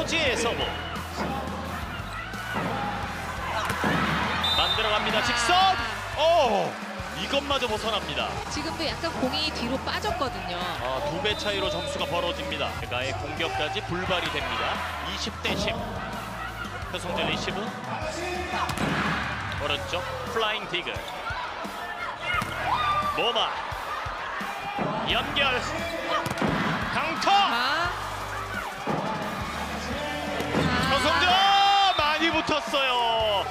장유지의 서브. 만들어갑니다. 직선. 오, 이것마저 벗어납니다. 지금도 약간 공이 뒤로 빠졌거든요. 2배 차이로 점수가 벌어집니다. 배가의 공격까지 불발이 됩니다. 20대 10. 표성재 리시브. 오른쪽 플라잉 디그. 모마. 연결. 강터. 표성재 많이 붙었어요.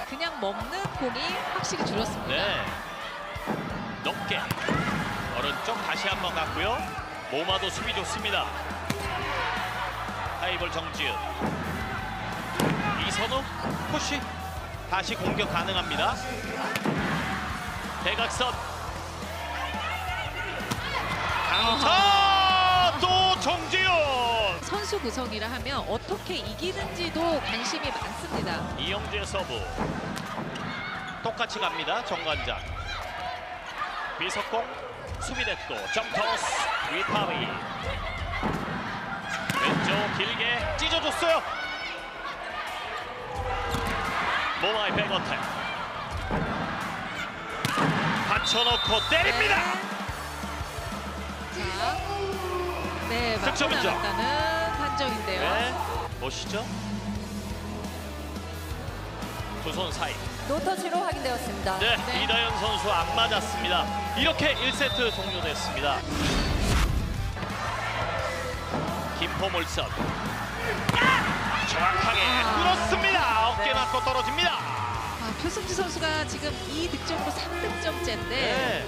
그냥 먹는 공이 확실히 줄었습니다. 네. 높게. 오른쪽 다시 한번 갔고요. 모마도 수비 좋습니다. 하이볼 정지은. 이선우 푸시. 다시 공격 가능합니다. 대각선. 강타. 또 정지은. 선수 구성이라 하면 어떻게 이기는지도 관심이 많습니다. 이영주의 서브. 똑같이 갑니다. 정관장. 비석공 수비됐고 점토스 위파위. 왼쪽 길게 찢어줬어요. 모마의 백어택. 받쳐놓고 때립니다. 자, 네, 맞고 득점이죠. 나갔다는 판정인데요. 네, 보시죠. 두 손 사이. 노터치로 확인되었습니다. 네, 네. 이다현 선수 안 맞았습니다. 이렇게 1세트 종료됐습니다. 김포물선. 정확하게 뚫었습니다. 어깨 네. 맞고 떨어집니다. 표승주 선수가 지금 2득점으로 3득점째인데 네.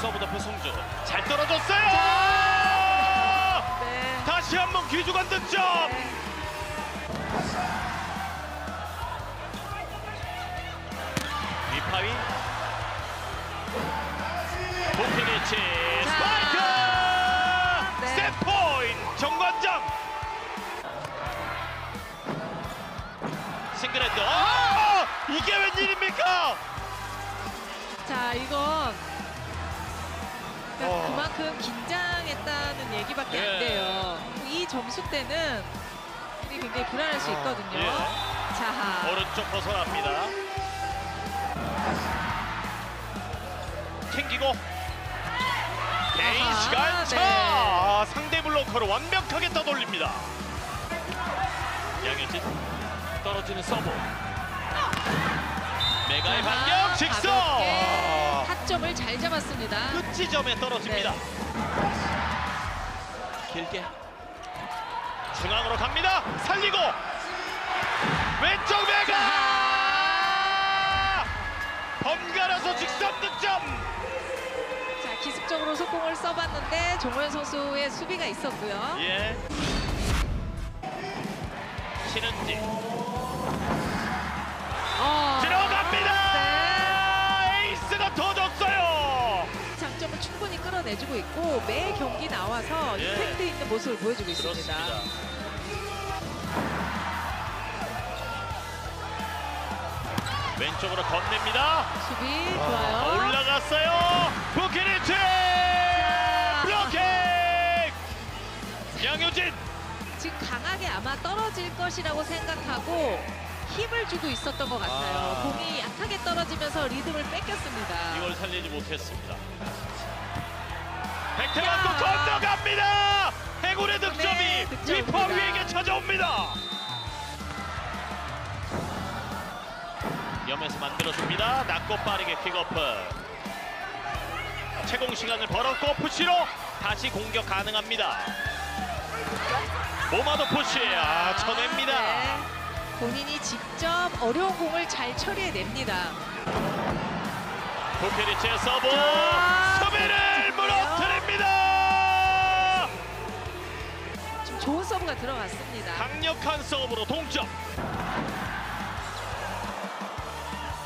서브더 표승주 잘 떨어졌어요. 네. 다시 한번 귀중한 득점. 위파위. 보피니치 스파이크. 네. 세트 포인트 정관장. 싱글핸드. 이게 웬일입니까? 자, 이건 그러니까 그만큼 긴장했다는 얘기밖에 안 돼요. 이 점수 때는 굉장히 불안할 수 있거든요. 자, 오른쪽 벗어납니다. 챙기고 개인 시간차. 네. 상대 블로커를 완벽하게 떠돌립니다. 양현진 떨어지는 서브. 메가의 반격 직선. 가볍게 타점을 잘 잡았습니다. 끝 지점에 떨어집니다. 길게 중앙으로 갑니다. 살리고 왼쪽 메가 번갈아서 직선 득점. 자, 기습적으로 속공을 써봤는데 정호연 선수의 수비가 있었고요. 예. 신은지 들어갑니다. 네. 에이스가 터졌어요. 장점을 충분히 끌어내주고 있고 매 경기 나와서 임팩트 있는 모습을 보여주고 있습니다. 그렇습니다. 왼쪽으로 건넵니다. 수비 좋아요. 올라갔어요. 부키니치 블로킹. 양효진 지금 강하게 아마 떨어질 것이라고 생각하고 힘을 주고 있었던 것 같아요. 공이 약하게 떨어지면서 리듬을 뺏겼습니다. 이걸 살리지 못했습니다. 백태 맞고 건너갑니다. 해골의 득점이 네, 득점입니다. 위퍼위에게 찾아옵니다. 염에서 만들어줍니다. 낮고 빠르게 킥오프. 채공 시간을 벌었고 푸시로 다시 공격 가능합니다. 모마도 푸시. 쳐냅니다. 네. 본인이 직접 어려운 공을 잘 처리해냅니다. 부키니치의 서브. 수비를 무너뜨립니다. 좀 좋은 서브가 들어갔습니다. 강력한 서브로 동점.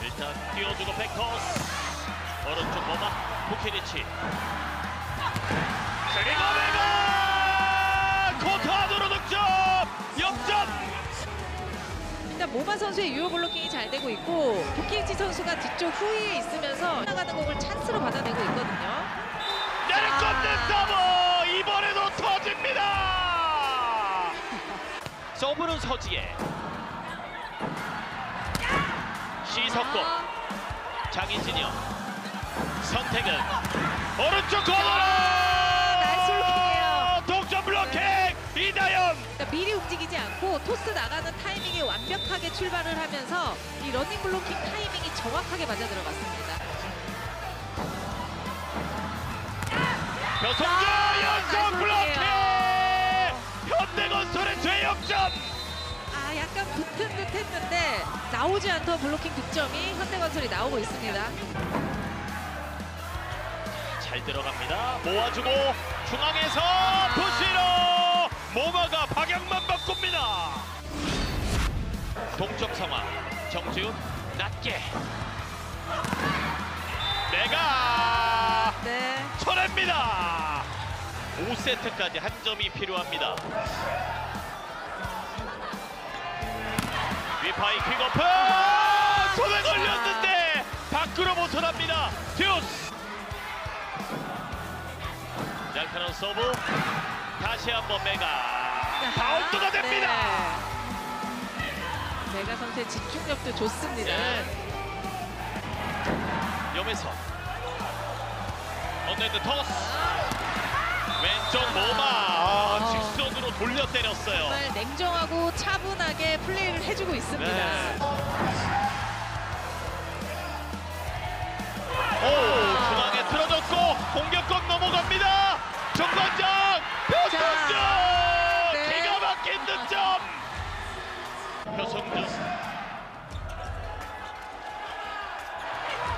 일단 띄워주고 백토스. 오른쪽 모마 부키니치. 그리고 메가 코트 안으로 득점. 역전. 일단 모마 선수의 유효 블로킹이 잘 되고 있고 부키니치 선수가 뒤쪽 후위에 있으면서 나가는 공을 찬스로 받아내고 있거든요. 내리꽂는 서브. 이번에도 터집니다. 서브는 서지혜. 시석공. 장희진이요. 선택은 오른쪽 코너로. 나이스 블로킹이에요. 동점 블로킹. 이다연. 그러니까 미리 움직이지 않고 토스 나가는 타이밍에 완벽하게 출발을 하면서 이 러닝 블로킹 타이밍이 정확하게 맞아 들어갔습니다. 표성주 연속 나이스 블로킹. 블로킹이에요. 현대건설의 재역전. 아, 약간 붙은 듯 했는데 나오지 않던 블로킹 득점이 현대건설이 나오고 있습니다. 잘 들어갑니다. 모아주고 중앙에서 푸시로 모마가 방향만 바꿉니다. 동점 상황. 정지훈 낮게. 내가 네. 쳐냅니다. 5세트까지 한 점이 필요합니다. 위파이 킥오프. 손에 걸렸는데 밖으로 벗어납니다. 듀스. 날카로운 서브. 다시 한번 메가. 바운드가 됩니다. 네. 메가 선수의 집중력도 좋습니다. 염에서 언더핸드 토스. 왼쪽 모마. 직선으로 돌려 때렸어요. 정말 냉정하고 차분하게 플레이를 해주고 있습니다. 네. 오, 중앙에 틀어졌고 공격권 넘어갑니다. 정관장 표성주. 네. 기가 막힌 득점. 표성주.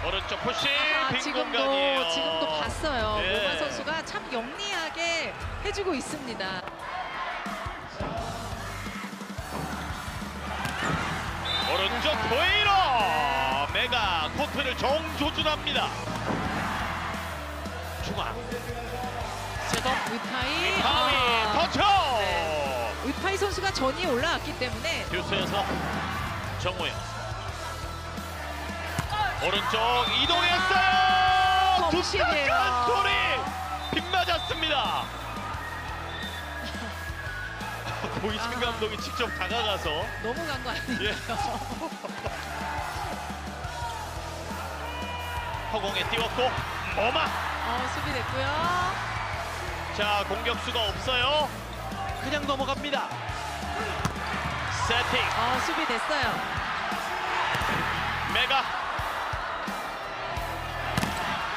오른쪽 푸시. 빈 공간이에요. 지금도 봤어요. 예. 모마 선수가 참 영리하게 해주고 있습니다. 오른쪽 보이로. 메가 코트를 정조준합니다. 중앙. 셋업. 위파이. 바위 터쳐. 네. 위파이 선수가 전이 올라왔기 때문에 듀스에서 정우영. 오른쪽 이동했어요. 정신이에요. 툭툭한 소리. 빗 맞았습니다. 고이진 감독이 직접 다가가서 넘어간 거 아니에요? 허공에 띄웠고 모마. 수비됐고요. 자, 공격수가 없어요. 그냥 넘어갑니다. 세팅. 수비됐어요. 메가.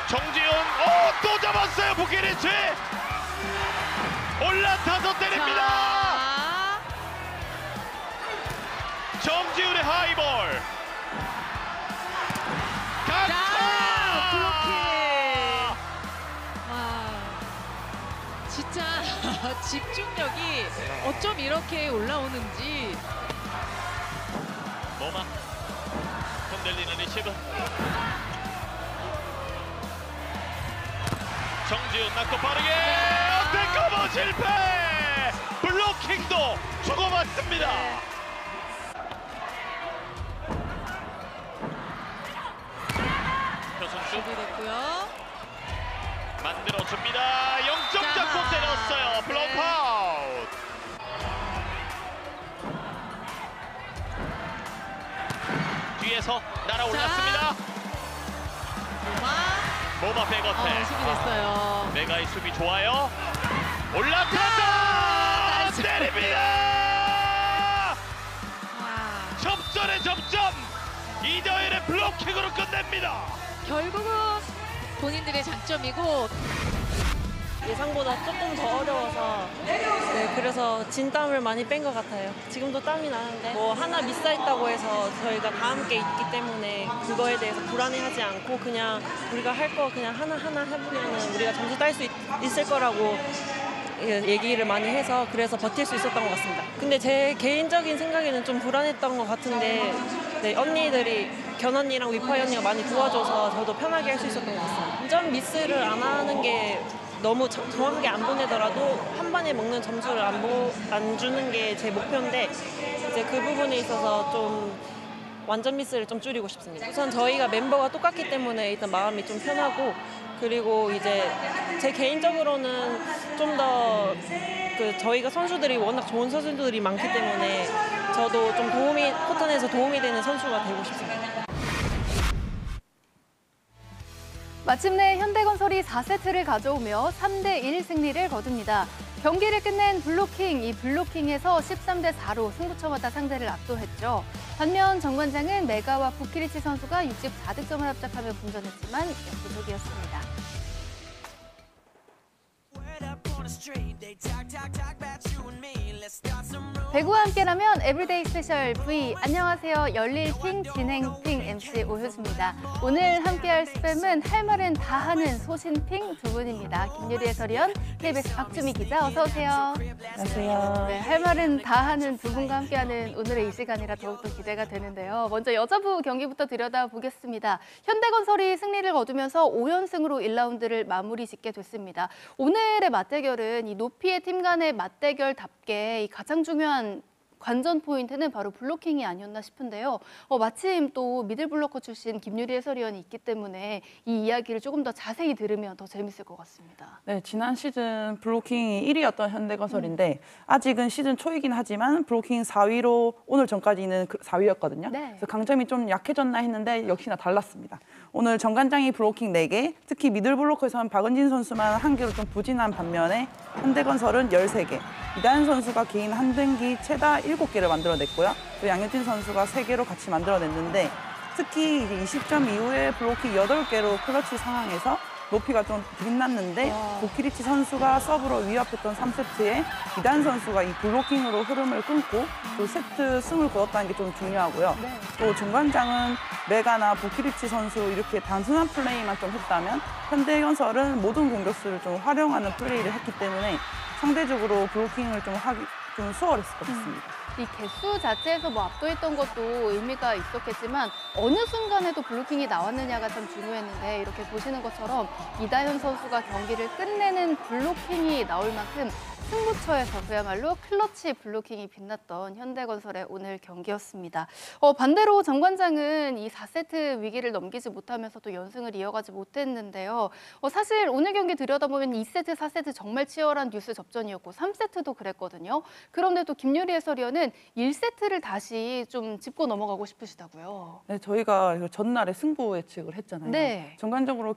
정지훈. 또 잡았어요. 부키리치. 올라타서 때립니다. 자, 정지훈의 하이볼. 자, 블로킹. 와, 진짜 집중력이 어쩜 이렇게 올라오는지. 모마. 흔들리는 리시브. 정지훈 낮고 빠르게. 어택커버 실패. 블로킹도 주고받습니다. 표선수 수비됐고요. 만들어줍니다. 0점 자, 잡고 때렸어요. 블록 네. 아웃. 뒤에서 날아올랐습니다. 모마 백어택. 수비됐어요. 메가의 수비 좋아요. 올라타서 나이스. 때립니다. 와, 접전의 접점. 이더일의 블로킹으로 끝냅니다. 결국은 본인들의 장점이고 예상보다 조금 더 어려워서 그래서 진땀을 많이 뺀 것 같아요. 지금도 땀이 나는데 뭐 하나 미스했다고 해서 저희가 다 함께 있기 때문에 그거에 대해서 불안해하지 않고 그냥 우리가 할 거 그냥 하나하나 해보면 우리가 점수 딸 수 있을 거라고 얘기를 많이 해서 그래서 버틸 수 있었던 것 같습니다. 근데 제 개인적인 생각에는 좀 불안했던 것 같은데 언니들이 견 언니랑 위파이 언니가 많이 도와줘서 저도 편하게 할 수 있었던 것 같습니다. 점점 미스를 안 하는 게 너무 정확하게 안 보내더라도 한 번에 먹는 점수를 안 주는 게 제 목표인데 이제 그 부분에 있어서 좀 완전 미스를 좀 줄이고 싶습니다. 우선 저희가 멤버가 똑같기 때문에 일단 마음이 좀 편하고 그리고 이제 제 개인적으로는 좀 더 저희가 선수들이 워낙 좋은 선수들이 많기 때문에 저도 좀 코트 내에서 도움이 되는 선수가 되고 싶습니다. 마침내 현대건설이 4세트를 가져오며 3대1 승리를 거둡니다. 경기를 끝낸 블로킹, 이 블로킹에서 13대4로 승부처마다 상대를 압도했죠. 반면 정관장은 메가와 부키리치 선수가 64득점을 합작하며 분전했지만 역부족이었습니다. 배구와 함께라면 에브리데이 스페셜 V. 안녕하세요. 열릴핑, 진행핑 MC 오효수입니다. 오늘 함께할 스팸은 할 말은 다 하는 소신핑 두 분입니다. 김유리 해설위원, KBS 박주미 기자 어서 오세요. 안녕하세요. 네, 할 말은 다 하는 두 분과 함께하는 오늘의 이 시간이라 더욱더 기대가 되는데요. 먼저 여자부 경기부터 들여다보겠습니다. 현대건설이 승리를 거두면서 5연승으로 1라운드를 마무리 짓게 됐습니다. 오늘의 맞대결은 이 높이의 팀 간의 맞대결답게 이 가장 중요한 관전 포인트는 바로 블로킹이 아니었나 싶은데요. 마침 또 미들블로커 출신 김유리 해설위원이 있기 때문에 이 이야기를 조금 더 자세히 들으면 더 재밌을 것 같습니다. 네, 지난 시즌 블로킹이 1위였던 현대건설인데 아직은 시즌 초이긴 하지만 블로킹 4위로 오늘 전까지는 4위였거든요. 네. 그래서 강점이 좀 약해졌나 했는데 역시나 달랐습니다. 오늘 정관장이 블로킹 4개, 특히 미들블로커에서는 박은진 선수만 1개로 좀 부진한 반면에 현대건설은 13개, 이다현 선수가 개인 한 등기 최다 7개를 만들어냈고요. 또 양효진 선수가 3개로 같이 만들어냈는데 특히 이제 20점 이후에 블로킹 8개로 클러치 상황에서 높이가 좀 빛났는데 부키리치 선수가 서브로 위협했던 3세트에 이다현 선수가 이 블로킹으로 흐름을 끊고 또 세트 승을 거뒀다는 게 좀 중요하고요. 네. 또 정관장은 메가나 부키리치 선수 이렇게 단순한 플레이만 좀 했다면 현대건설은 모든 공격수를 좀 활용하는 플레이를 했기 때문에 상대적으로 블로킹을 좀 하기 좀 수월했을 것 같습니다. 이 개수 자체에서 압도했던 것도 의미가 있었겠지만 어느 순간에도 블로킹이 나왔느냐가 참 중요했는데 이렇게 보시는 것처럼 이다현 선수가 경기를 끝내는 블로킹이 나올 만큼 승부처에서 그야말로 클러치 블로킹이 빛났던 현대건설의 오늘 경기였습니다. 반대로 정관장은 이 4세트 위기를 넘기지 못하면서 또 연승을 이어가지 못했는데요. 사실 오늘 경기 들여다보면 2세트, 4세트 정말 치열한 듀스 접전이었고 3세트도 그랬거든요. 그런데 또 김유리 해설위원은 1세트를 다시 좀 짚고 넘어가고 싶으시다고요. 네, 저희가 전날에 승부 예측을 했잖아요. 네. 전반적으로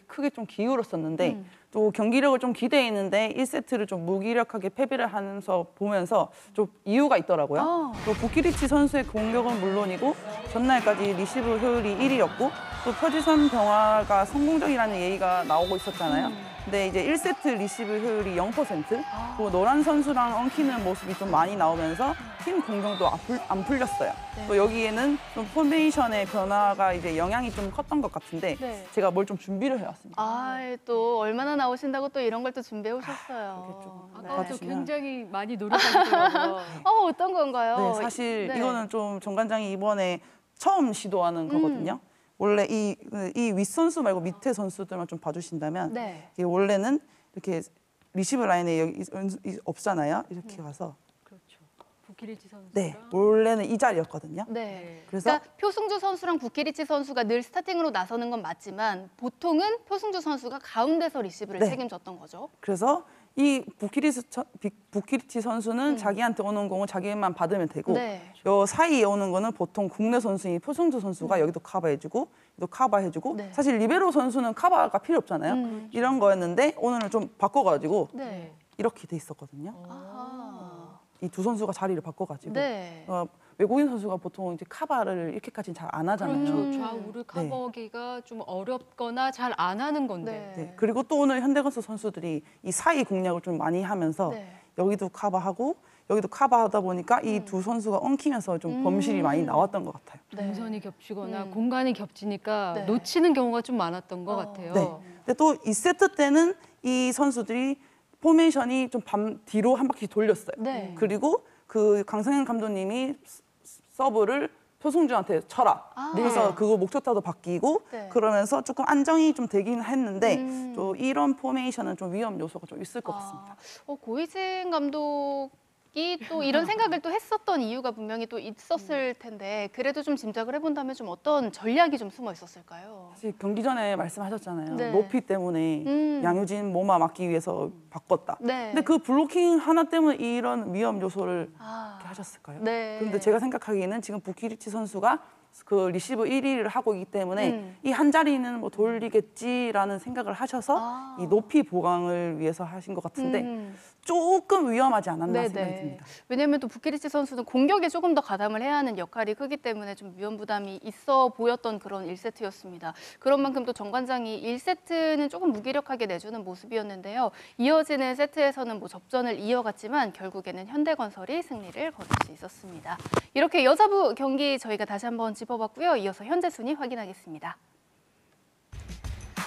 크게 좀 기울었었는데 또 경기력을 좀 기대했는데 1세트를 좀 무기력하게 패배를 하면서 보면서 좀 이유가 있더라고요. 또 부키리치 선수의 공격은 물론이고 전날까지 리시브 효율이 1위였고 또 표지선 병화가 성공적이라는 얘기가 나오고 있었잖아요. 근데 이제 1세트 리시브 효율이 0%, 또 노란 선수랑 엉키는 모습이 좀 많이 나오면서 팀 공격도 안 풀렸어요. 네. 또 여기에는 좀 포메이션의 변화가 이제 영향이 좀 컸던 것 같은데 네. 제가 뭘 좀 준비를 해왔습니다. 또 얼마나 나오신다고 또 이런 걸 또 준비해 오셨어요. 그게 좀 네. 아까도 굉장히 많이 노력하시더라고요. 어떤 건가요? 네, 사실 네. 이거는 좀 정관장이 이번에 처음 시도하는 거거든요. 원래 이 윗선수 말고 밑에 선수들만 좀 봐주신다면 네. 이게 원래는 이렇게 리시브 라인에 여기 없잖아요. 이렇게 가서 그렇죠. 부키리치 선수. 네, 원래는 이 자리였거든요. 네. 그래서 그러니까 표승주 선수랑 부키리치 선수가 늘 스타팅으로 나서는 건 맞지만 보통은 표승주 선수가 가운데서 리시브를 네. 책임졌던 거죠. 그래서 이 부키리치 선수는 자기한테 오는 공을 자기만 받으면 되고 네. 요 사이에 오는 거는 보통 국내 선수인 표승주 선수가 여기도 커버해주고 또 커버해주고 네. 사실 리베로 선수는 커버가 필요 없잖아요. 이런 거였는데 오늘은 좀 바꿔가지고 네. 이렇게 돼 있었거든요. 아하. 이 두 선수가 자리를 바꿔가지고 네. 외국인 선수가 보통 이제 카바를 이렇게까지는 잘 안 하잖아요. 그렇죠. 좌우를 커버하기가 좀 어렵거나 잘 안 하는 건데. 네. 네. 그리고 또 오늘 현대건설 선수들이 이 사이 공략을 좀 많이 하면서 네. 여기도 커버하고 여기도 커버하다 보니까 이 두 선수가 엉키면서 좀 범실이 많이 나왔던 것 같아요. 네. 동선이 겹치거나 공간이 겹치니까 네. 놓치는 경우가 좀 많았던 것 같아요. 네. 근데 또 2세트 때는 이 선수들이 포메이션이 좀 뒤로 한 바퀴 돌렸어요. 네. 그리고 그 강성현 감독님이 서브를 표승주한테 쳐라. 그래서 그거 목표타도 바뀌고 네. 그러면서 조금 안정이 좀 되긴 했는데 또 이런 포메이션은 좀 위험 요소가 좀 있을 것 같습니다. 고이진 감독 또 이런 생각을 또 했었던 이유가 분명히 또 있었을 텐데 그래도 좀 짐작을 해본다면 좀 어떤 전략이 좀 숨어 있었을까요? 사실 경기 전에 말씀하셨잖아요. 네. 높이 때문에 양효진 몸아 막기 위해서 바꿨다. 네. 근데 그 블로킹 하나 때문에 이런 위험 요소를 이렇게 하셨을까요? 네. 그런데 제가 생각하기에는 지금 부키리치 선수가 그 리시브 1위를 하고 있기 때문에 이 한 자리는 뭐 돌리겠지라는 생각을 하셔서 이 높이 보강을 위해서 하신 것 같은데 조금 위험하지 않았나 생각이 듭니다. 왜냐하면 또 부키리치 선수는 공격에 조금 더 가담을 해야 하는 역할이 크기 때문에 좀 위험 부담이 있어 보였던 그런 1세트였습니다. 그런 만큼 또 정관장이 1세트는 조금 무기력하게 내주는 모습이었는데요. 이어지는 세트에서는 뭐 접전을 이어갔지만 결국에는 현대건설이 승리를 거둘 수 있었습니다. 이렇게 여자부 경기 저희가 다시 한번 짚어봤고요. 이어서 현재 순위 확인하겠습니다.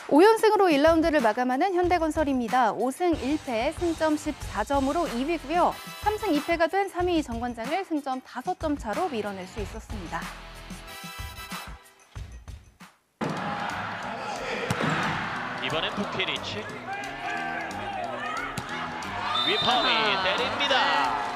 5연승으로 1라운드를 마감하는 현대건설입니다. 5승 1패, 승점 14점으로 2위고요. 3승 2패가 된 3위 정관장을 승점 5점 차로 밀어낼 수 있었습니다. 이번엔 부키리치. 위파이 때립니다.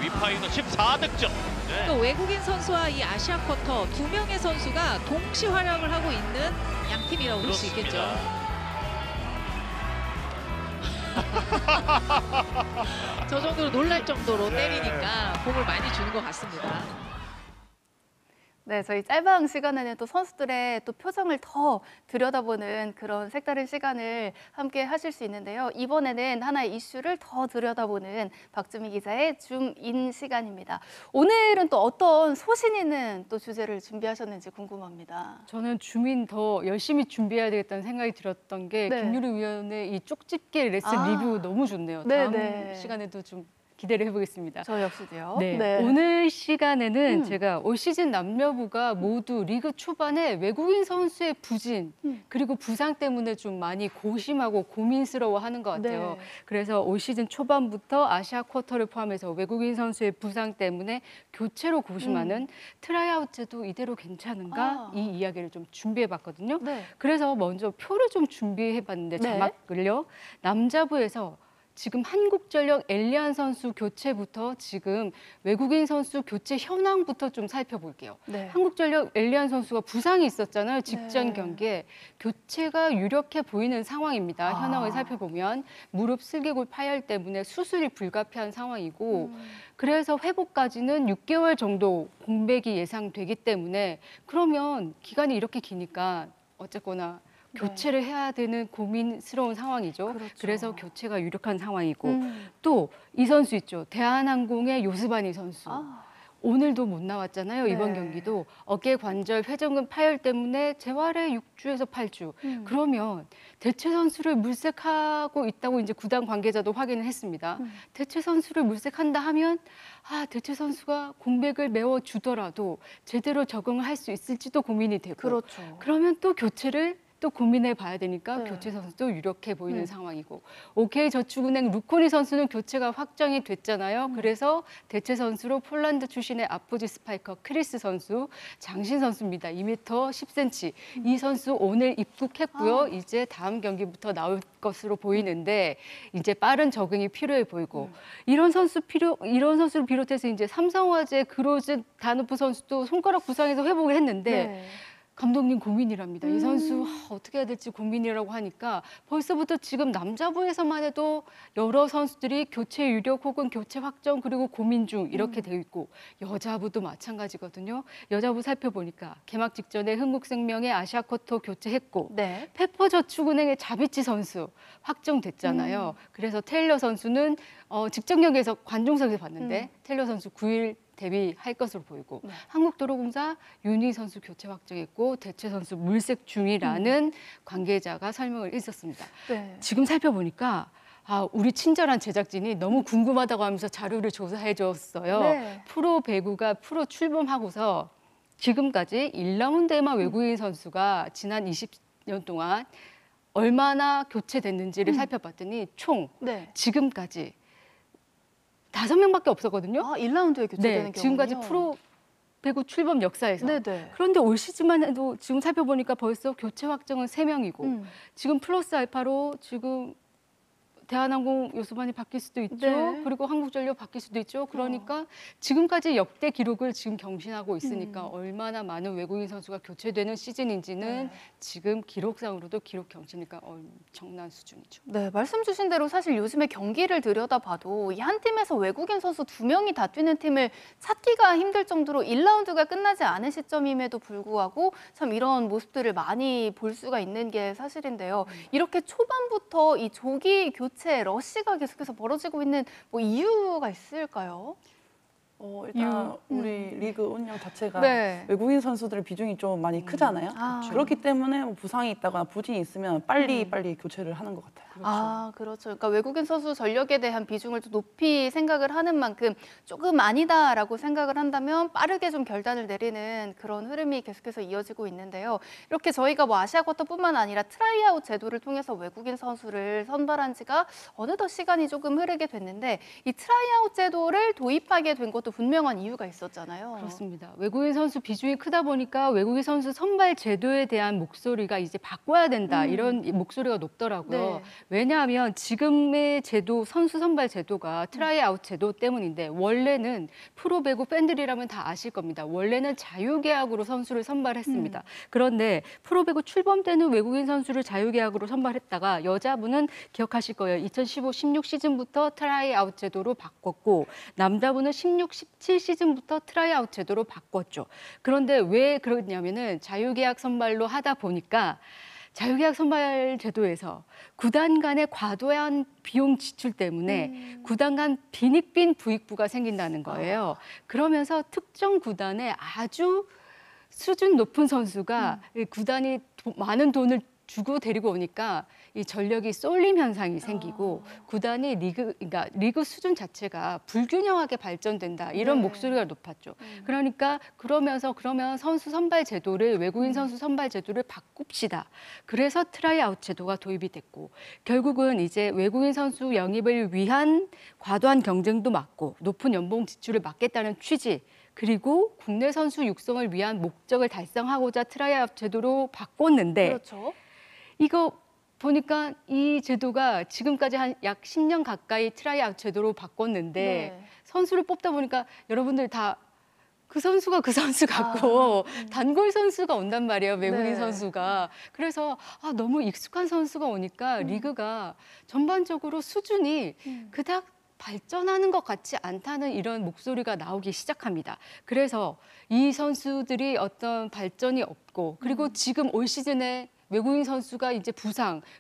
위파이는 14득점. 네. 또 외국인 선수와 이 아시아 쿼터 두 명의 선수가 동시 활약을 하고 있는 양 팀이라고 볼 수 있겠죠. 저 정도로 놀랄 정도로 때리니까 공을 많이 주는 것 같습니다. 네, 저희 짤방 시간에는 또 선수들의 또 표정을 더 들여다보는 그런 색다른 시간을 함께 하실 수 있는데요. 이번에는 하나의 이슈를 더 들여다보는 박주미 기자의 줌인 시간입니다. 오늘은 또 어떤 소신 있는 또 주제를 준비하셨는지 궁금합니다. 저는 줌인 더 열심히 준비해야 되겠다는 생각이 들었던 게 네. 김유리 위원의 이 쪽집게 레슨 리뷰 너무 좋네요. 네, 다음 네. 시간에도 좀 기대를 해보겠습니다. 저 역시도요. 네. 오늘 시간에는 제가 올 시즌 남녀부가 모두 리그 초반에 외국인 선수의 부진 그리고 부상 때문에 좀 많이 고심하고 고민스러워하는 것 같아요. 네. 그래서 올 시즌 초반부터 아시아 쿼터를 포함해서 외국인 선수의 부상 때문에 교체로 고심하는 트라이아웃 제도 이대로 괜찮은가? 이 이야기를 좀 준비해봤거든요. 네. 그래서 먼저 표를 좀 준비해봤는데 네. 자막을요. 남자부에서 지금 한국전력 엘리안 선수 교체부터 지금 외국인 선수 교체 현황부터 좀 살펴볼게요. 네. 한국전력 엘리안 선수가 부상이 있었잖아요. 직전 네. 경기에. 교체가 유력해 보이는 상황입니다. 현황을 살펴보면 무릎 슬개골 파열 때문에 수술이 불가피한 상황이고 그래서 회복까지는 6개월 정도 공백이 예상되기 때문에 그러면 기간이 이렇게 기니까 어쨌거나 교체를 해야 되는 고민스러운 상황이죠. 그렇죠. 그래서 교체가 유력한 상황이고 또 이 선수 있죠. 대한항공의 요스바니 선수. 오늘도 못 나왔잖아요. 이번 네. 경기도 어깨 관절 회전근 파열 때문에 재활에 6주에서 8주. 그러면 대체 선수를 물색하고 있다고 이제 구단 관계자도 확인을 했습니다. 대체 선수를 물색한다 하면 대체 선수가 공백을 메워주더라도 제대로 적응을 할 수 있을지도 고민이 되고 그렇죠. 그러면 또 교체를 또 고민해 봐야 되니까 네. 교체 선수도 유력해 보이는 상황이고 OK저축은행 루코니 선수는 교체가 확정이 됐잖아요. 그래서 대체 선수로 폴란드 출신의 아포지 스파이커 크리스 선수, 장신 선수입니다. 2m 10cm. 이 선수 오늘 입국했고요. 이제 다음 경기부터 나올 것으로 보이는데 이제 빠른 적응이 필요해 보이고 이런 선수를 비롯해서 이제 삼성화재 그로즈 다누프 선수도 손가락 부상에서 회복을 했는데 네. 감독님 고민이랍니다. 이 선수 어떻게 해야 될지 고민이라고 하니까 벌써부터 지금 남자부에서만 해도 여러 선수들이 교체 유력 혹은 교체 확정 그리고 고민 중 이렇게 되어 있고 여자부도 마찬가지거든요. 여자부 살펴보니까 개막 직전에 흥국생명의 아시아 쿼터 교체했고 네. 페퍼저축은행의 자비치 선수 확정됐잖아요. 그래서 테일러 선수는 직전 경기에서 관중석에서 봤는데 테일러 선수 9일 데뷔할 것으로 보이고 한국도로공사 윤희 선수 교체 확정했고 대체 선수 물색 중이라는 관계자가 설명을 했었습니다. 네. 지금 살펴보니까 우리 친절한 제작진이 너무 궁금하다고 하면서 자료를 조사해 줬어요. 네. 프로 배구가 프로 출범하고서 지금까지 1라운드에만 외국인 선수가 지난 20년 동안 얼마나 교체됐는지를 살펴봤더니 총 네. 지금까지 5명밖에 없었거든요. 1라운드에 교체되는 경우는요? 지금까지 프로 배구 출범 역사에서. 네네. 그런데 올 시즌만 해도 지금 살펴보니까 벌써 교체 확정은 3명이고 지금 플러스 알파로 지금 대한항공 요소만이 바뀔 수도 있죠. 네. 그리고 한국전력 바뀔 수도 있죠. 그러니까 지금까지 역대 기록을 지금 경신하고 있으니까 얼마나 많은 외국인 선수가 교체되는 시즌인지는 지금 기록상으로도 기록 경신이니까 엄청난 수준이죠. 네, 말씀 주신 대로 사실 요즘에 경기를 들여다봐도 이 한 팀에서 외국인 선수 2명이 다 뛰는 팀을 찾기가 힘들 정도로 1라운드가 끝나지 않은 시점임에도 불구하고 참 이런 모습들을 많이 볼 수가 있는 게 사실인데요. 이렇게 초반부터 이 조기 교체 러시가 계속해서 벌어지고 있는 뭐 이유가 있을까요? 일단 우리 리그 운영 자체가 네. 외국인 선수들의 비중이 좀 많이 크잖아요. 그렇기 때문에 뭐 부상이 있다거나 부진이 있으면 빨리 교체를 하는 것 같아요. 아, 그렇죠. 그러니까 외국인 선수 전력에 대한 비중을 좀 높이 생각을 하는 만큼 조금 아니다라고 생각을 한다면 빠르게 좀 결단을 내리는 그런 흐름이 계속해서 이어지고 있는데요. 이렇게 저희가 뭐 아시아 쿼터뿐만 아니라 트라이아웃 제도를 통해서 외국인 선수를 선발한 지가 어느덧 시간이 조금 흐르게 됐는데 이 트라이아웃 제도를 도입하게 된 것도 분명한 이유가 있었잖아요. 그렇습니다. 외국인 선수 비중이 크다 보니까 외국인 선수 선발 제도에 대한 목소리가 이제 바꿔야 된다. 이런 목소리가 높더라고요. 네. 왜냐하면 지금의 제도, 선수 선발 제도가 트라이아웃 제도 때문인데 원래는 프로배구 팬들이라면 다 아실 겁니다. 원래는 자유계약으로 선수를 선발했습니다. 그런데 프로배구 출범 때는 외국인 선수를 자유계약으로 선발했다가 여자부는 기억하실 거예요. 2015-16 시즌부터 트라이아웃 제도로 바꿨고 남자부는 16-17 시즌부터 트라이아웃 제도로 바꿨죠. 그런데 왜 그러냐면은 자유계약 선발로 하다 보니까 자유계약 선발 제도에서 구단 간의 과도한 비용 지출 때문에 구단 간 빈익빈 부익부가 생긴다는 거예요. 그러면서 특정 구단에 아주 수준 높은 선수가 구단이 많은 돈을 주고 데리고 오니까 이 전력이 쏠림 현상이 생기고 구단이 그러니까 리그 수준 자체가 불균형하게 발전된다 이런 목소리가 높았죠. 그러니까 그러면 선수 선발 제도를 외국인 선수 선발 제도를 바꿉시다. 그래서 트라이아웃 제도가 도입이 됐고 결국은 이제 외국인 선수 영입을 위한 과도한 경쟁도 막고 높은 연봉 지출을 막겠다는 취지. 그리고 국내 선수 육성을 위한 목적을 달성하고자 트라이아웃 제도로 바꿨는데 그렇죠. 이거 보니까 이 제도가 지금까지 한 약 10년 가까이 트라이아웃 제도로 바꿨는데 선수를 뽑다 보니까 여러분들 다 그 선수가 그 선수 같고 단골 선수가 온단 말이에요. 외국인 선수가. 그래서 너무 익숙한 선수가 오니까 리그가 전반적으로 수준이 그닥 발전하는 것 같지 않다는 이런 목소리가 나오기 시작합니다. 그래서 이 선수들이 어떤 발전이 없고 그리고 지금 올 시즌에 외국인 선수가 이제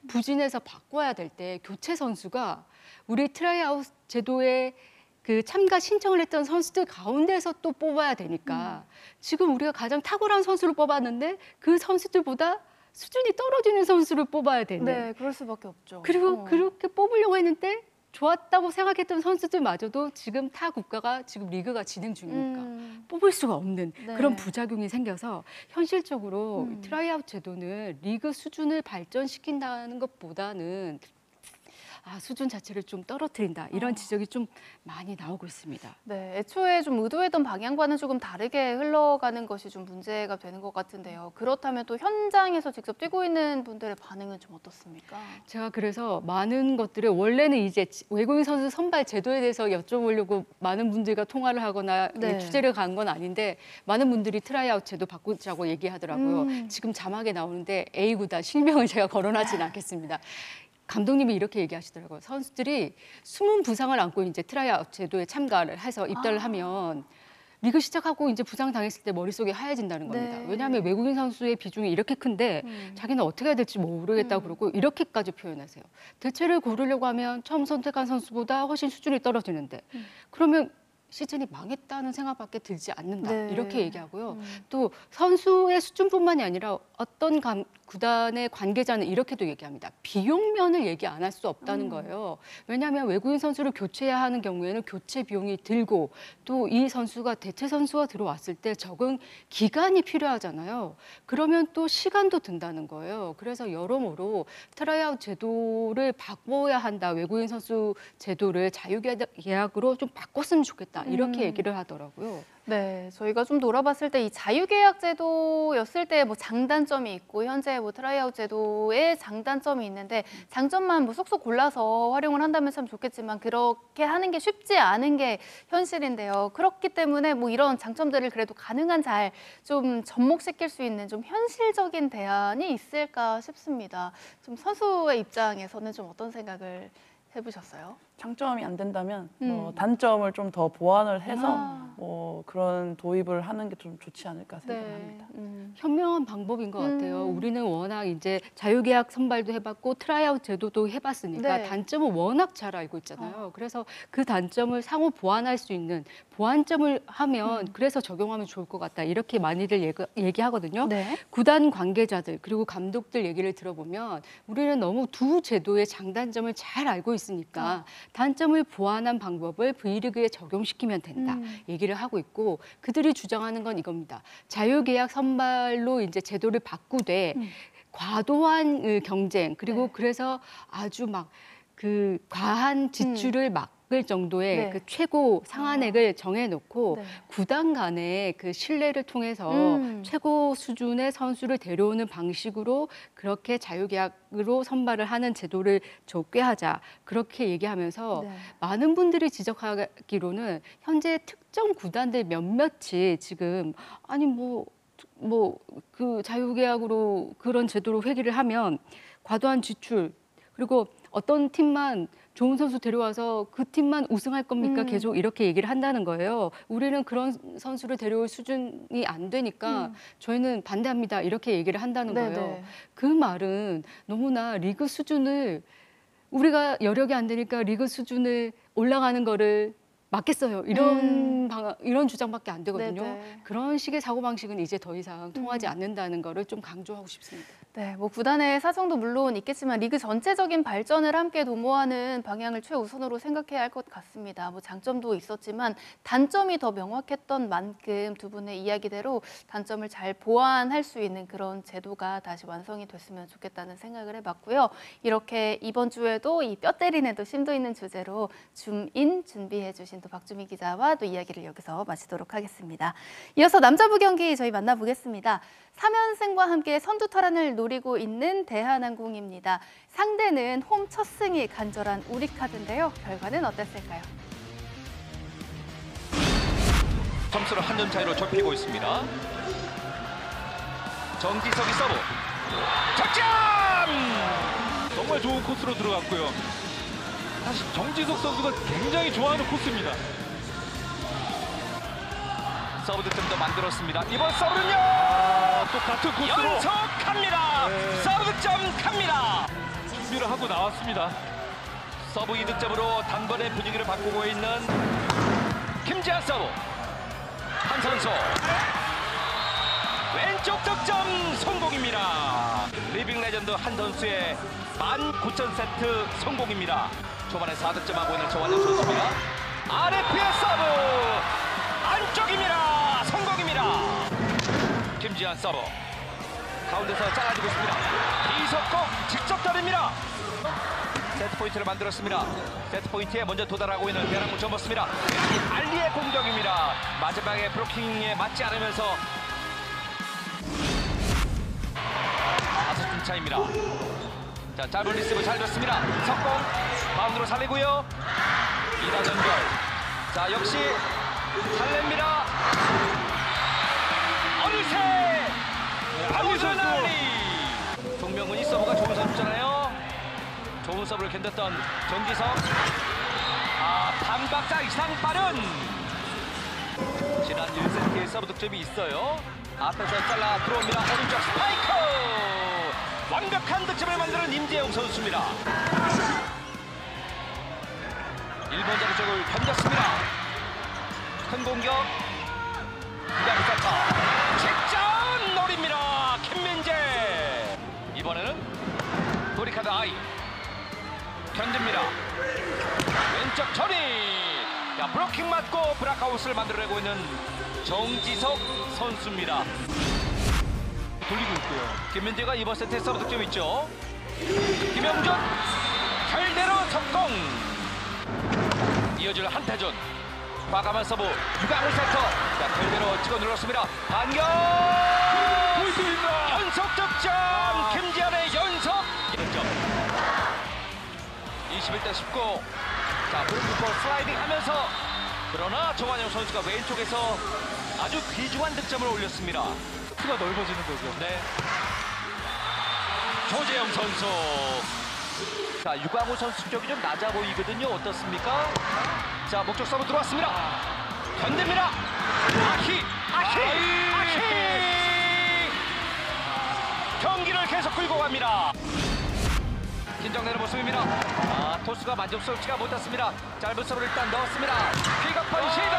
부진해서 바꿔야 될 때 교체 선수가 우리 트라이아웃 제도에 그 참가 신청을 했던 선수들 가운데서 또 뽑아야 되니까 지금 우리가 가장 탁월한 선수를 뽑았는데 그 선수들보다 수준이 떨어지는 선수를 뽑아야 되는. 네, 그럴 수밖에 없죠. 그리고 그렇게 뽑으려고 했는데 좋았다고 생각했던 선수들마저도 지금 타 국가가 지금 리그가 진행 중이니까 뽑을 수가 없는 그런 부작용이 생겨서 현실적으로 트라이아웃 제도는 리그 수준을 발전시킨다는 것보다는 수준 자체를 좀 떨어뜨린다 이런 지적이 좀 많이 나오고 있습니다. 네, 애초에 좀 의도했던 방향과는 조금 다르게 흘러가는 것이 좀 문제가 되는 것 같은데요. 그렇다면 또 현장에서 직접 뛰고 있는 분들의 반응은 좀 어떻습니까? 제가 그래서 많은 것들을 원래는 이제 외국인 선수 선발 제도에 대해서 여쭤보려고 많은 분들과 통화를 하거나 취재를 간 건 아닌데 많은 분들이 트라이아웃 제도 바꾸자고 얘기하더라고요. 지금 자막에 나오는데 A구단 실명을 제가 거론하지는 않겠습니다. 감독님이 이렇게 얘기하시더라고요. 선수들이 숨은 부상을 안고 이제 트라이아웃 제도에 참가를 해서 입단을 하면 리그 시작하고 이제 부상 당했을 때 머릿속이 하얘진다는 겁니다. 왜냐하면 외국인 선수의 비중이 이렇게 큰데 자기는 어떻게 해야 될지 모르겠다고 그러고 이렇게까지 표현하세요. 대체를 고르려고 하면 처음 선택한 선수보다 훨씬 수준이 떨어지는데 그러면 시즌이 망했다는 생각밖에 들지 않는다. 이렇게 얘기하고요. 또 선수의 수준뿐만이 아니라 어떤 구단의 관계자는 이렇게도 얘기합니다. 비용면을 얘기 안 할 수 없다는 거예요. 왜냐하면 외국인 선수를 교체해야 하는 경우에는 교체 비용이 들고 또 이 선수가 대체 선수가 들어왔을 때 적응 기간이 필요하잖아요. 그러면 또 시간도 든다는 거예요. 그래서 여러모로 트라이아웃 제도를 바꿔야 한다. 외국인 선수 제도를 자유계약으로 좀 바꿨으면 좋겠다. 같다. 이렇게 얘기를 하더라고요. 네, 저희가 좀 돌아봤을 때 이 자유계약 제도였을 때 뭐 장단점이 있고 현재 뭐 트라이아웃 제도의 장단점이 있는데 장점만 뭐 쏙쏙 골라서 활용을 한다면 참 좋겠지만 그렇게 하는 게 쉽지 않은 게 현실인데요. 그렇기 때문에 뭐 이런 장점들을 그래도 가능한 잘 좀 접목시킬 수 있는 좀 현실적인 대안이 있을까 싶습니다. 좀 선수의 입장에서는 좀 어떤 생각을 해보셨어요? 장점이 안 된다면 뭐 단점을 좀 더 보완을 해서 아. 뭐 그런 도입을 하는 게 좀 좋지 않을까 생각을 네. 합니다. 현명한 방법인 것 같아요. 우리는 워낙 이제 자유계약 선발도 해봤고 트라이아웃 제도도 해봤으니까 네. 단점을 워낙 잘 알고 있잖아요. 그래서 그 단점을 상호 보완할 수 있는 보완점을 하면 그래서 적용하면 좋을 것 같다. 이렇게 많이들 얘기하거든요. 네. 구단 관계자들 그리고 감독들 얘기를 들어보면 우리는 너무 두 제도의 장단점을 잘 알고 있으니까 단점을 보완한 방법을 V리그에 적용시키면 된다. 얘기를 하고 있고 그들이 주장하는 건 이겁니다. 자유계약 선발로 이제 제도를 바꾸되 과도한 경쟁 그리고 네. 그래서 아주 막 그 과한 지출을 막을 정도의 네. 그 최고 상한액을 정해놓고 네. 구단 간의 그 신뢰를 통해서 최고 수준의 선수를 데려오는 방식으로 그렇게 자유계약으로 선발을 하는 제도를 족괴하자 그렇게 얘기하면서 네. 많은 분들이 지적하기로는 현재 특정 구단들 몇몇이 지금 아니 뭐 그 자유계약으로 그런 제도로 회귀를 하면 과도한 지출 그리고 어떤 팀만 좋은 선수 데려와서 그 팀만 우승할 겁니까? 계속 이렇게 얘기를 한다는 거예요. 우리는 그런 선수를 데려올 수준이 안 되니까 저희는 반대합니다. 이렇게 얘기를 한다는 네, 거예요. 네. 그 말은 너무나 리그 수준을 우리가 여력이 안 되니까 리그 수준을 올라가는 거를 막겠어요. 이런 주장밖에 안 되거든요. 네네. 그런 식의 사고방식은 이제 더 이상 통하지 않는다는 거를 좀 강조하고 싶습니다. 네, 뭐 구단의 사정도 물론 있겠지만 리그 전체적인 발전을 함께 도모하는 방향을 최우선으로 생각해야 할 것 같습니다. 뭐 장점도 있었지만 단점이 더 명확했던 만큼 두 분의 이야기대로 단점을 잘 보완할 수 있는 그런 제도가 다시 완성이 됐으면 좋겠다는 생각을 해봤고요. 이렇게 이번 주에도 이 뼈 때리는 또 심도 있는 주제로 줌인 준비해 주신 또 박주민 기자와 또 이야기를 여기서 마치도록 하겠습니다. 이어서 남자부 경기 저희 만나보겠습니다. 3연승과 함께 선두 탈환을 노리고 있는 대한항공입니다. 상대는 홈 첫 승이 간절한 우리카드인데요. 결과는 어땠을까요? 점수를 한 점 차이로 좁히고 있습니다. 정지석이 서브. 적점! 정말 좋은 코스로 들어갔고요. 사실 정지석 선수가 굉장히 좋아하는 코스입니다. 서브 득점도 만들었습니다. 이번 서브는요! 또 같은 코스로 연속합니다. 네. 서브 득점 갑니다. 준비를 하고 나왔습니다. 서브 2득점으로 단번에 분위기를 바꾸고 있는 김지한 서브. 한 선수. 왼쪽 득점 성공입니다. 리빙 레전드 한 선수의 19,000세트 성공입니다. 초반에 4득점하고 있는 정환영 선수입니다. RF의 서브 안쪽입니다. 성공입니다. 김지한 서브 가운데서 잘라주고 있습니다. 이석공 직접 때립니다. 세트 포인트를 만들었습니다. 세트 포인트에 먼저 도달하고 있는 대한항공 점버스입니다. 알리의 공격입니다. 마지막에 브로킹에 맞지 않으면서 5점 차입니다. 자, 짧은 리시브 잘 줬습니다. 석공 바운드로 살리고요. 2단 연결. 자, 역시 살립니다. 어느새 바우즈날리. 동명문이 서브가 좋은 선수잖아요. 좋은 서브를 견뎠던 정지석. 반박자 이상 빠른. 지난 1세트의 서브 득점이 있어요. 앞에서 잘라 들어옵니다. 오른쪽 스파이크. 완벽한 득점을 만드는 임재용 선수입니다. 1번 자리 쪽을 던졌습니다. 큰 공격. 야부사카 직전 노립니다. 김민재. 이번에는 도리카드 아이 견딥니다. 왼쪽 처리. 브로킹 맞고 브라카우스를 만들어내고 있는 정지석 선수입니다. 돌리고 있고요. 김민재가 이번 세트에 서브 득점 있죠. 김영준 결대로 성공. 이어질 한태준 과감한 서브 유강훈 세터. 자, 별대로 찍어 눌렀습니다. 반격. 포인트입니다. 연속 득점. 김지한의 연속 득점. 21대 19. 자, 무릎 슬라이딩 하면서 그러나 정환영 선수가 왼쪽에서 아주 귀중한 득점을 올렸습니다. 수가 넓어지는 거죠. 네. 조재영 선수. 자, 유광호 선수 쪽이 좀 낮아 보이거든요. 어떻습니까? 자, 목적 서브 들어왔습니다. 견딥니다. 아키. 경기를 계속 끌고 갑니다. 긴장되는 모습입니다. 토스가 만족스럽지가 못했습니다. 짧은 서브를 일단 넣었습니다. 픽업한 시도.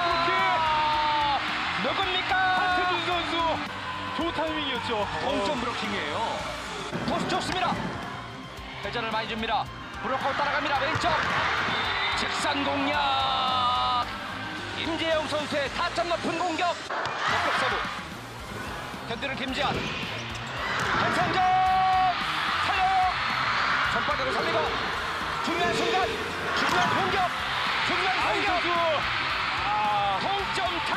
누굽니까? 한태준 선수. 좋은 타이밍이었죠. 동점 브로킹이에요. 토스 좋습니다. 회전을 많이 줍니다. 브로커 따라갑니다. 왼쪽 직선 공략. 임재영 선수의 타점 높은 공격. 목격 서브. 견디는 김지한. 한성적 살려요. 손바닥을 살리고 중요한 순간 중요한 공격. 중요한 공격. 동점타.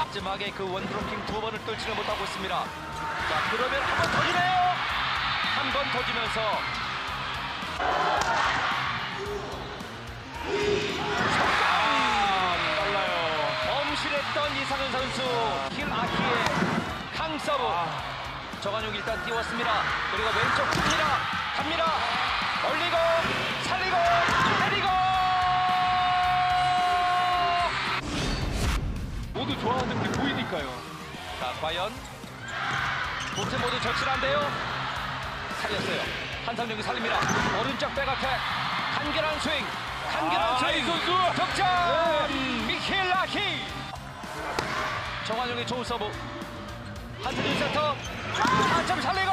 마지막에 그 원브로킹 2번을 뚫지는 못하고 있습니다. 자, 그러면 한 번 더 주네요. 한 번 더 주면서 빨라요. 엄실했던 이상은 선수. 힐 아키의 강서브. 정한용 일단 띄웠습니다. 그리고 왼쪽 갑니다. 올리고 살리고 때리고. 모두 좋아하는 게 보이니까요. 자, 과연 두 팀 모두 절실한데요. 살렸어요. 한상용이 살립니다. 오른쪽 백어택. 간결한 스윙. 이 선수. 득점. 미켈 아키. 정한용의 좋은 서브. 한태준 세터. 한점 살리고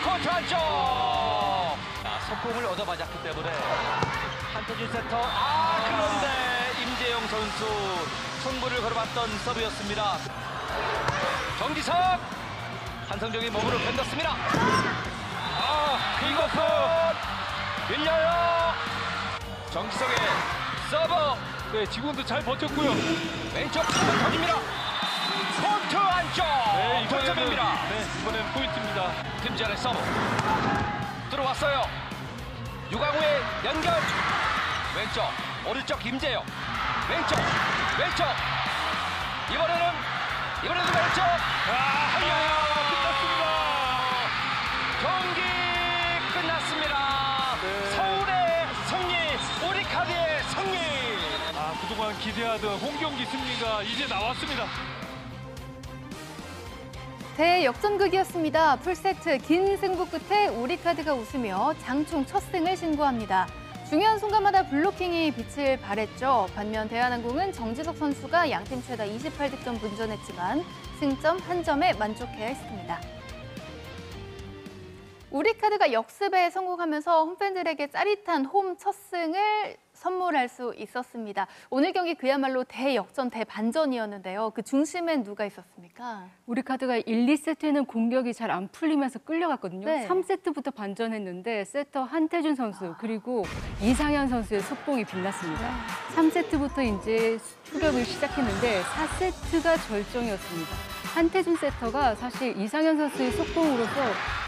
코트 안쪽. 속공을 얻어맞았기 때문에 한태준 세터. 그런데 임재영 선수 승부를 걸어봤던 서브였습니다. 정지석. 한성정이 몸으로 건졌습니다. 이것은 밀려요. 정지석의 서브. 네, 지금도 잘 버텼고요. 왼쪽 한번 터집니다. 코트 안쪽. 네, 득점입니다. 이번엔 포인트입니다. 김지한의 서브. 들어왔어요. 유광우의 연결. 왼쪽, 오른쪽 김재영. 왼쪽. 이번에는 왼쪽. 경기 끝났습니다. 네. 서울의 승리, 우리카드의 승리. 그동안 기대하던 홈경기 승리가 이제 나왔습니다. 대역전극이었습니다. 풀세트 긴 승부 끝에 우리카드가 웃으며 장충 첫 승을 신고합니다. 중요한 순간마다 블로킹이 빛을 발했죠. 반면 대한항공은 정지석 선수가 양팀 최다 28득점 분전했지만 승점 한 점에 만족해야 했습니다. 우리카드가 역습에 성공하면서 홈팬들에게 짜릿한 홈 첫 승을 선물할 수 있었습니다. 오늘 경기 그야말로 대역전, 대반전이었는데요. 그 중심엔 누가 있었습니까? 우리카드가 1, 2세트에는 공격이 잘 안 풀리면서 끌려갔거든요. 네. 3세트부터 반전했는데 세터 한태준 선수 그리고 이상현 선수의 속공이 빛났습니다. 3세트부터 이제 추격을 시작했는데 4세트가 절정이었습니다. 한태준 세터가 사실 이상현 선수의 속공으로서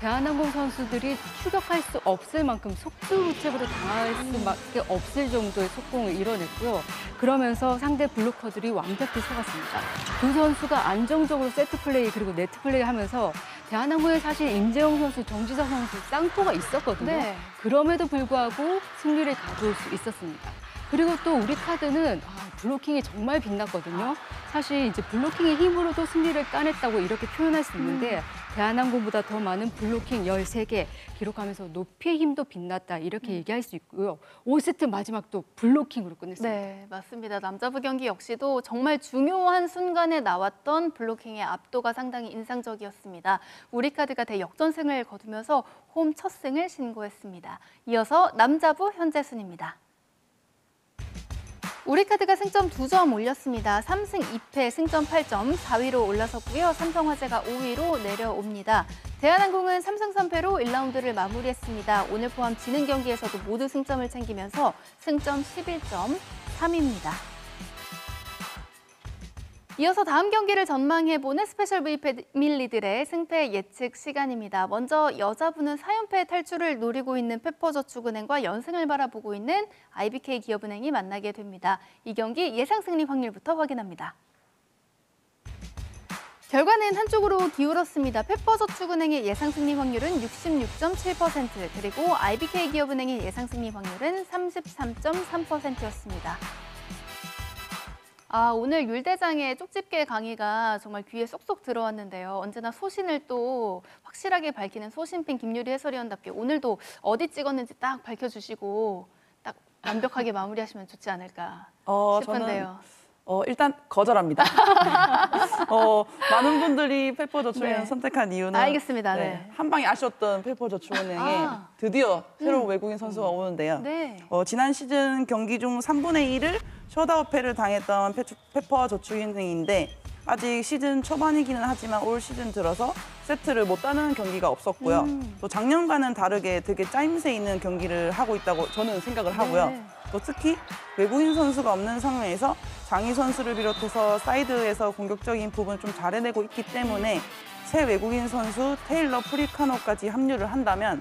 대한항공 선수들이 추격할 수 없을 만큼 속수무책으로 당할 수밖에 없을 정도의 속공을 이뤄냈고요. 그러면서 상대 블로커들이 완벽히 속았습니다. 두 선수가 안정적으로 세트 플레이 그리고 네트 플레이 하면서 대한항공에 사실 임재영 선수, 정지석 선수 쌍포가 있었거든요. 네. 그럼에도 불구하고 승리를 가져올 수 있었습니다. 그리고 또 우리카드는 블로킹이 정말 빛났거든요. 사실 이제 블로킹의 힘으로도 승리를 따냈다고 이렇게 표현할 수 있는데 대한항공보다 더 많은 블로킹 13개 기록하면서 높이의 힘도 빛났다 이렇게 얘기할 수 있고요. 5세트 마지막도 블로킹으로 끝냈습니다. 네, 맞습니다. 남자부 경기 역시도 정말 중요한 순간에 나왔던 블로킹의 압도가 상당히 인상적이었습니다. 우리카드가 대역전승을 거두면서 홈 첫 승을 신고했습니다. 이어서 남자부 현재 순입니다. 우리카드가 승점 2점 올렸습니다. 3승 2패 승점 8점 4위로 올라섰고요. 삼성화재가 5위로 내려옵니다. 대한항공은 3승 3패로 1라운드를 마무리했습니다. 오늘 포함 지는 경기에서도 모두 승점을 챙기면서 승점 11점 3위입니다. 이어서 다음 경기를 전망해보는 스페셜 V 패밀리들의 승패 예측 시간입니다. 먼저 여자부는 4연패 탈출을 노리고 있는 페퍼저축은행과 연승을 바라보고 있는 IBK 기업은행이 만나게 됩니다. 이 경기 예상 승리 확률부터 확인합니다. 결과는 한쪽으로 기울었습니다. 페퍼저축은행의 예상 승리 확률은 66.7%, 그리고 IBK 기업은행의 예상 승리 확률은 33.3%였습니다. 오늘 율대장의 쪽집게 강의가 정말 귀에 쏙쏙 들어왔는데요. 언제나 소신을 또 확실하게 밝히는 소신핀 김유리 해설위원답게 오늘도 어디 찍었는지 딱 밝혀주시고 딱 완벽하게 마무리하시면 좋지 않을까 싶은데요. 일단 거절합니다. 많은 분들이 페퍼저축은행 선택한 이유는 알겠습니다. 네. 한 방에 아쉬웠던 페퍼저축은행에 드디어 새로운 외국인 선수가 오는데요. 네. 지난 시즌 경기 중 3분의 1을 셧아웃패를 당했던 페퍼저축은행인데 아직 시즌 초반이기는 하지만 올 시즌 들어서 세트를 못 따는 경기가 없었고요. 또 작년과는 다르게 되게 짜임새 있는 경기를 하고 있다고 저는 생각을 하고요. 네. 또 특히 외국인 선수가 없는 상황에서 장희 선수를 비롯해서 사이드에서 공격적인 부분을 좀 잘 해내고 있기 때문에 새 외국인 선수 테일러 프리카노까지 합류를 한다면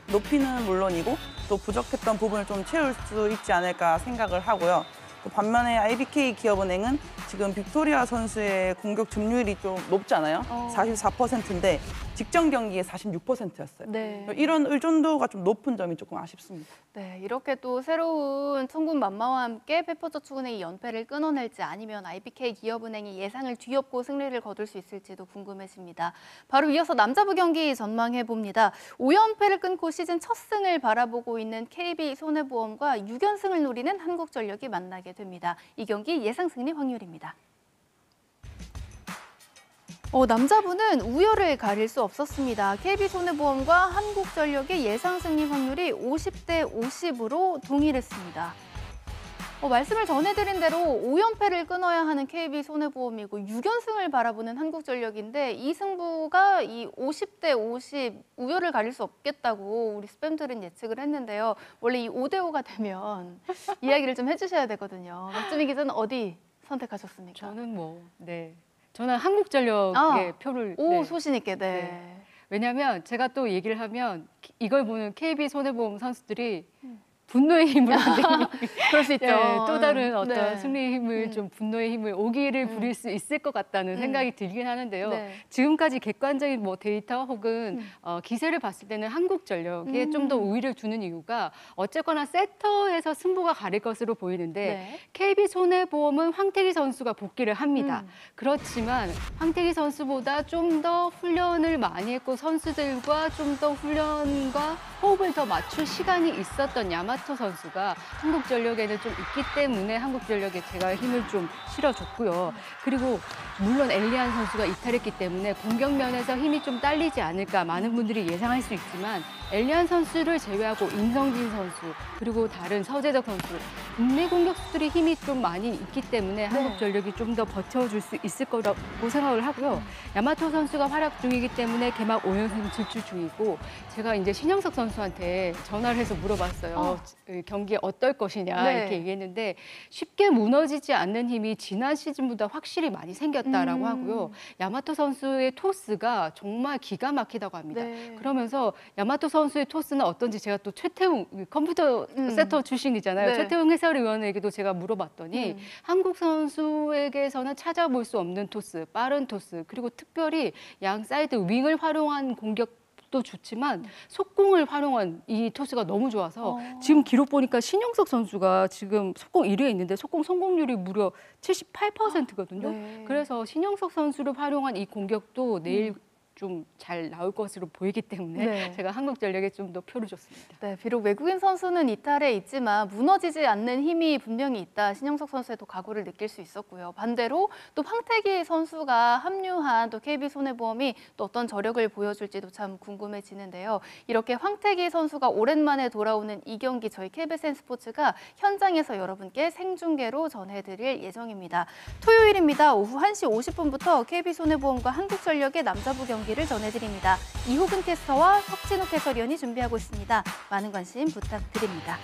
높이는 물론이고 또 부족했던 부분을 좀 채울 수 있지 않을까 생각을 하고요. 또 반면에 IBK 기업은행은 지금 빅토리아 선수의 공격 점유율이 좀 높잖아요. 44%인데 직전 경기에 46%였어요. 네. 이런 의존도가 좀 높은 점이 조금 아쉽습니다. 네, 이렇게 또 새로운 천군 만마와 함께 페퍼저축은행이 연패를 끊어낼지 아니면 IBK 기업은행이 예상을 뒤엎고 승리를 거둘 수 있을지도 궁금해집니다. 바로 이어서 남자부 경기 전망해봅니다. 5연패를 끊고 시즌 첫 승을 바라보고 있는 KB손해보험과 6연승을 노리는 한국전력이 만나게 됩니다. 이 경기 예상 승리 확률입니다. 남자부는 우열을 가릴 수 없었습니다. KB손해보험과 한국전력의 예상 승리 확률이 50대 50으로 동일했습니다. 말씀을 전해드린 대로 5연패를 끊어야 하는 KB손해보험이고 6연승을 바라보는 한국전력인데 이 승부가 이 50대 50 우열을 가릴 수 없겠다고 우리 스팸들은 예측을 했는데요. 원래 이 5대 5가 되면 이야기를 좀 해주셔야 되거든요. 박주미 기자는 어디 선택하셨습니까? 저는 한국전력의 표를. 소신 있게. 네. 왜냐하면 제가 또 얘기를 하면 이걸 보는 KB손해보험 선수들이 분노의 힘을 그럴 수 있죠. 또 다른 어떤 승리의 힘을 좀 분노의 힘을 오기를 부릴 수 있을 것 같다는 생각이 들긴 하는데요. 네. 지금까지 객관적인 데이터 혹은 기세를 봤을 때는 한국전력에 좀 더 우위를 두는 이유가 어쨌거나 세터에서 승부가 가릴 것으로 보이는데 KB손해보험은 황태기 선수가 복귀를 합니다. 그렇지만 황태기 선수보다 좀 더 훈련을 많이 했고 선수들과 좀 더 훈련과 호흡을 더 맞출 시간이 있었던 야마토 선수가 한국전력에는 좀 있기 때문에 한국전력에 제가 힘을 좀 실어줬고요. 그리고 물론 엘리안 선수가 이탈했기 때문에 공격면에서 힘이 좀 딸리지 않을까 많은 분들이 예상할 수 있지만 엘리안 선수를 제외하고 임성진 선수 그리고 다른 서재덕 선수 국내 공격수들이 힘이 좀 많이 있기 때문에 한국전력이 좀 더 버텨줄 수 있을 거라고 생각을 하고요. 야마토 선수가 활약 중이기 때문에 개막 5연승 진출 중이고 제가 이제 신영석 선수한테 전화를 해서 물어봤어요. 경기 어떨 것이냐 이렇게 얘기했는데 쉽게 무너지지 않는 힘이 지난 시즌보다 확실히 많이 생겼다라고 하고요. 야마토 선수의 토스가 정말 기가 막히다고 합니다. 그러면서 야마토 선수의 토스는 어떤지 제가 또 최태웅 컴퓨터 세터 출신이잖아요. 최태웅 해설위원에게도 제가 물어봤더니 한국 선수에게서는 찾아볼 수 없는 토스, 빠른 토스 그리고 특별히 양 사이드 윙을 활용한 공격도 좋지만 속공을 활용한 이 토스가 너무 좋아서 지금 기록 보니까 신영석 선수가 지금 속공 1위에 있는데 속공 성공률이 무려 78%거든요. 그래서 신영석 선수를 활용한 이 공격도 내일 좀 잘 나올 것으로 보이기 때문에 제가 한국전력에 좀 더 표를 줬습니다. 네, 비록 외국인 선수는 이탈에 있지만 무너지지 않는 힘이 분명히 있다. 신영석 선수에도 각오를 느낄 수 있었고요. 반대로 또 황태기 선수가 합류한 또 KB손해보험이 또 어떤 저력을 보여줄지도 참 궁금해지는데요. 이렇게 황태기 선수가 오랜만에 돌아오는 이 경기 저희 KBSN 스포츠가 현장에서 여러분께 생중계로 전해드릴 예정입니다. 토요일입니다. 오후 1시 50분부터 KB손해보험과 한국전력의 남자부 경기를 전해드립니다. 이호근 캐스터와 석진욱 해설위원이 준비하고 있습니다. 많은 관심 부탁드립니다.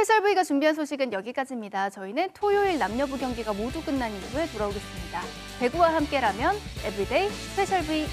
스페셜 V가 준비한 소식은 여기까지입니다. 저희는 토요일 남녀부 경기가 모두 끝난 이후에 돌아오겠습니다. 배구와 함께라면 에브리데이 스페셜 V.